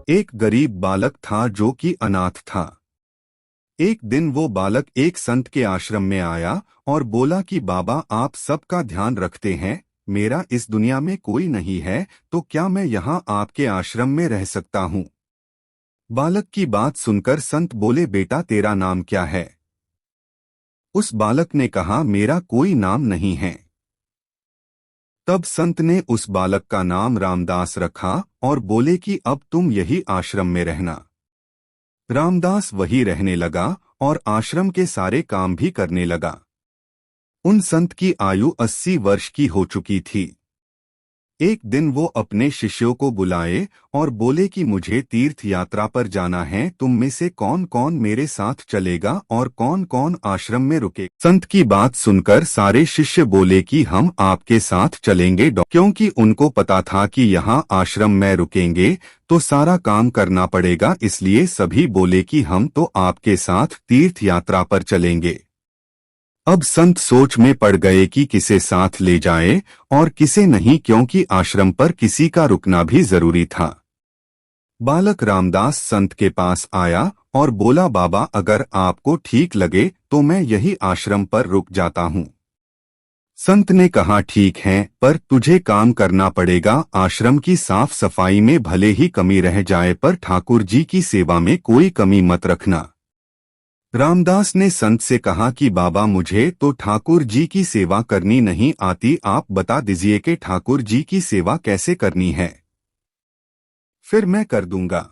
एक गरीब बालक था जो कि अनाथ था। एक दिन वो बालक एक संत के आश्रम में आया और बोला कि बाबा, आप सबका ध्यान रखते हैं, मेरा इस दुनिया में कोई नहीं है, तो क्या मैं यहाँ आपके आश्रम में रह सकता हूँ? बालक की बात सुनकर संत बोले, बेटा तेरा नाम क्या है? उस बालक ने कहा, मेरा कोई नाम नहीं है। तब संत ने उस बालक का नाम रामदास रखा और बोले कि अब तुम यही आश्रम में रहना। रामदास वही रहने लगा और आश्रम के सारे काम भी करने लगा। उन संत की आयु 80 वर्ष की हो चुकी थी। एक दिन वो अपने शिष्यों को बुलाए और बोले कि मुझे तीर्थ यात्रा पर जाना है, तुम में से कौन कौन मेरे साथ चलेगा और कौन कौन आश्रम में रुके? संत की बात सुनकर सारे शिष्य बोले कि हम आपके साथ चलेंगे, क्योंकि उनको पता था कि यहाँ आश्रम में रुकेंगे तो सारा काम करना पड़ेगा, इसलिए सभी बोले कि हम तो आपके साथ तीर्थ यात्रा पर चलेंगे। अब संत सोच में पड़ गए कि किसे साथ ले जाए और किसे नहीं, क्योंकि आश्रम पर किसी का रुकना भी जरूरी था। बालक रामदास संत के पास आया और बोला, बाबा अगर आपको ठीक लगे तो मैं यही आश्रम पर रुक जाता हूँ। संत ने कहा, ठीक है, पर तुझे काम करना पड़ेगा। आश्रम की साफ सफाई में भले ही कमी रह जाए, पर ठाकुर जी की सेवा में कोई कमी मत रखना। रामदास ने संत से कहा कि बाबा, मुझे तो ठाकुर जी की सेवा करनी नहीं आती, आप बता दीजिए कि ठाकुर जी की सेवा कैसे करनी है, फिर मैं कर दूंगा।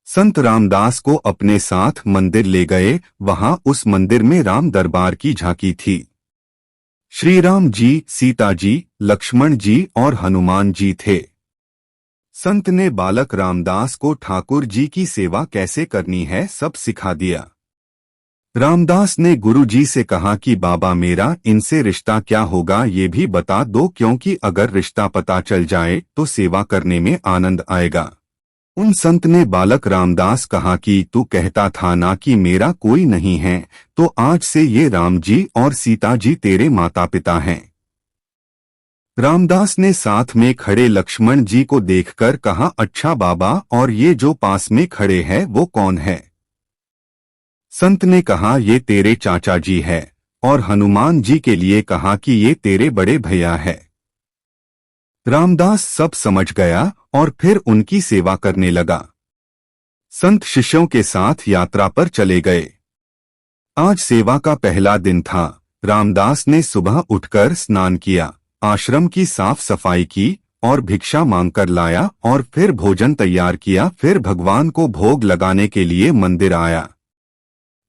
संत रामदास को अपने साथ मंदिर ले गए। वहां उस मंदिर में राम दरबार की झांकी थी। श्री राम जी, सीता जी, लक्ष्मण जी और हनुमान जी थे। संत ने बालक रामदास को ठाकुर जी की सेवा कैसे करनी है सब सिखा दिया। रामदास ने गुरु जी से कहा कि बाबा, मेरा इनसे रिश्ता क्या होगा ये भी बता दो, क्योंकि अगर रिश्ता पता चल जाए तो सेवा करने में आनंद आएगा। उन संत ने बालक रामदास कहा कि तू कहता था ना कि मेरा कोई नहीं है, तो आज से ये राम जी और सीता जी तेरे माता पिता हैं। रामदास ने साथ में खड़े लक्ष्मण जी को देखकर कहा, अच्छा बाबा, और ये जो पास में खड़े हैं वो कौन है? संत ने कहा, ये तेरे चाचा जी है, और हनुमान जी के लिए कहा कि ये तेरे बड़े भैया है। रामदास सब समझ गया और फिर उनकी सेवा करने लगा। संत शिष्यों के साथ यात्रा पर चले गए। आज सेवा का पहला दिन था। रामदास ने सुबह उठकर स्नान किया, आश्रम की साफ सफाई की और भिक्षा मांगकर लाया और फिर भोजन तैयार किया। फिर भगवान को भोग लगाने के लिए मंदिर आया।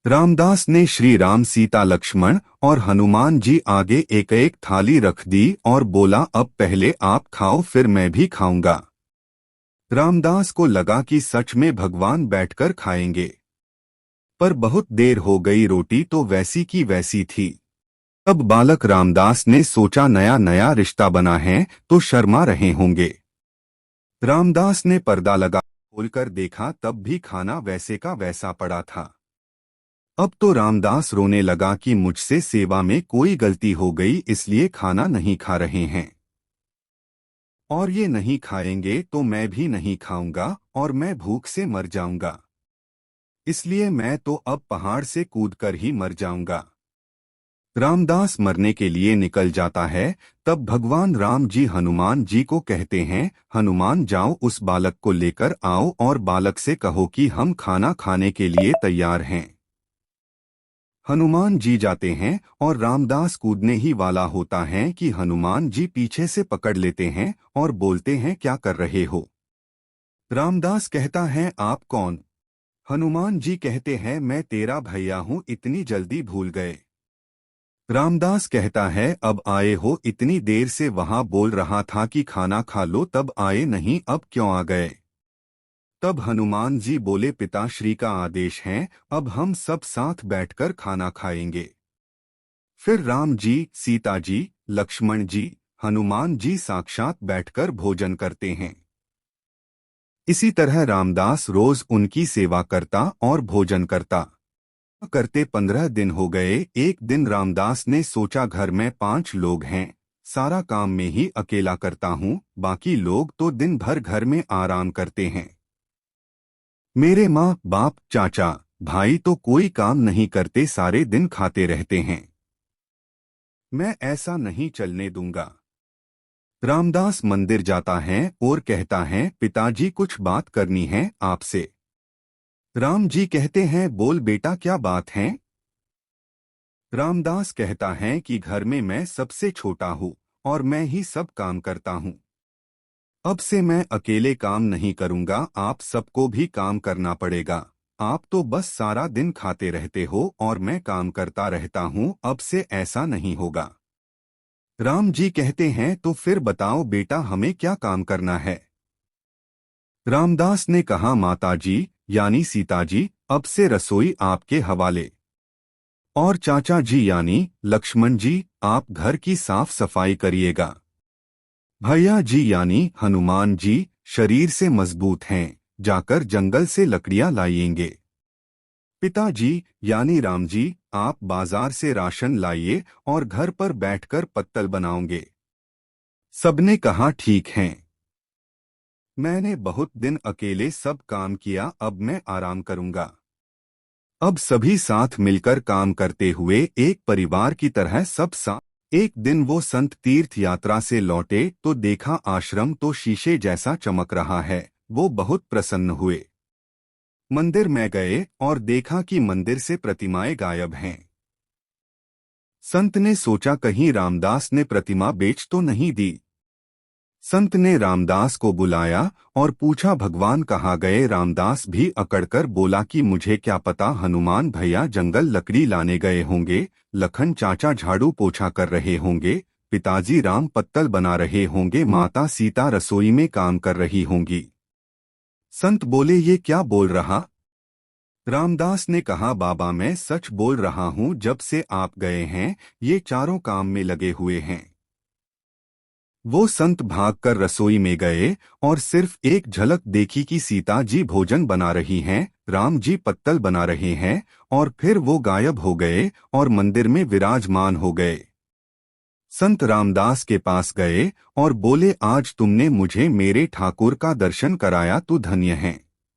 रामदास ने श्री राम, सीता, लक्ष्मण और हनुमान जी आगे एक एक थाली रख दी और बोला, अब पहले आप खाओ फिर मैं भी खाऊंगा। रामदास को लगा कि सच में भगवान बैठकर खाएंगे, पर बहुत देर हो गई, रोटी तो वैसी की वैसी थी। अब बालक रामदास ने सोचा, नया नया रिश्ता बना है तो शर्मा रहे होंगे। रामदास ने पर्दा लगा खोलकर देखा, तब भी खाना वैसे का वैसा पड़ा था। अब तो रामदास रोने लगा कि मुझसे सेवा में कोई गलती हो गई, इसलिए खाना नहीं खा रहे हैं, और ये नहीं खाएंगे तो मैं भी नहीं खाऊंगा और मैं भूख से मर जाऊंगा, इसलिए मैं तो अब पहाड़ से कूदकर ही मर जाऊंगा। रामदास मरने के लिए निकल जाता है। तब भगवान राम जी हनुमान जी को कहते हैं, हनुमान जाओ उस बालक को लेकर आओ और बालक से कहो कि हम खाना खाने के लिए तैयार हैं। हनुमान जी जाते हैं और रामदास कूदने ही वाला होता है कि हनुमान जी पीछे से पकड़ लेते हैं और बोलते हैं, क्या कर रहे हो? रामदास कहता है, आप कौन? हनुमान जी कहते हैं, मैं तेरा भैया हूँ, इतनी जल्दी भूल गए? रामदास कहता है, अब आए हो? इतनी देर से वहां बोल रहा था कि खाना खा लो, तब आए नहीं, अब क्यों आ गए? तब हनुमान जी बोले, पिताश्री का आदेश है, अब हम सब साथ बैठकर खाना खाएंगे। फिर राम जी, सीता जी, लक्ष्मण जी, हनुमान जी साक्षात बैठकर भोजन करते हैं। इसी तरह रामदास रोज उनकी सेवा करता और भोजन करता। करते 15 दिन हो गए। एक दिन रामदास ने सोचा, घर में 5 लोग हैं, सारा काम में ही अकेला करता हूँ, बाकी लोग तो दिन भर घर में आराम करते हैं। मेरे माँ बाप चाचा भाई तो कोई काम नहीं करते, सारे दिन खाते रहते हैं। मैं ऐसा नहीं चलने दूंगा। रामदास मंदिर जाता है और कहता है, पिताजी कुछ बात करनी है आपसे। राम जी कहते हैं, बोल बेटा क्या बात है। रामदास कहता है कि घर में मैं सबसे छोटा हूँ और मैं ही सब काम करता हूँ। अब से मैं अकेले काम नहीं करूंगा, आप सबको भी काम करना पड़ेगा। आप तो बस सारा दिन खाते रहते हो और मैं काम करता रहता हूँ, अब से ऐसा नहीं होगा। राम जी कहते हैं, तो फिर बताओ बेटा हमें क्या काम करना है। रामदास ने कहा, माताजी यानी सीताजी अब से रसोई आपके हवाले। और चाचा जी यानी लक्ष्मण जी आप घर की साफ सफाई करिएगा। भैया जी यानी हनुमान जी शरीर से मजबूत हैं, जाकर जंगल से लकड़ियां लाएंगे। पिताजी यानी राम जी आप बाजार से राशन लाइए और घर पर बैठकर पत्तल बनाओगे। सबने कहा, ठीक है। मैंने बहुत दिन अकेले सब काम किया, अब मैं आराम करूंगा। अब सभी साथ मिलकर काम करते हुए एक परिवार की तरह सब साथ। एक दिन वो संत तीर्थ यात्रा से लौटे तो देखा आश्रम तो शीशे जैसा चमक रहा है। वो बहुत प्रसन्न हुए। मंदिर में गए और देखा कि मंदिर से प्रतिमाएं गायब हैं। संत ने सोचा कहीं रामदास ने प्रतिमा बेच तो नहीं दी। संत ने रामदास को बुलाया और पूछा, भगवान कहाँ गए। रामदास भी अकड़कर बोला कि मुझे क्या पता, हनुमान भैया जंगल लकड़ी लाने गए होंगे, लखन चाचा झाड़ू पोछा कर रहे होंगे, पिताजी राम पत्तल बना रहे होंगे, माता सीता रसोई में काम कर रही होंगी। संत बोले, ये क्या बोल रहा। रामदास ने कहा, बाबा मैं सच बोल रहा हूँ, जब से आप गए हैं ये चारों काम में लगे हुए हैं। वो संत भागकर रसोई में गए और सिर्फ एक झलक देखी कि सीता जी भोजन बना रही हैं, राम जी पत्तल बना रहे हैं, और फिर वो गायब हो गए और मंदिर में विराजमान हो गए। संत रामदास के पास गए और बोले, आज तुमने मुझे मेरे ठाकुर का दर्शन कराया, तू धन्य है।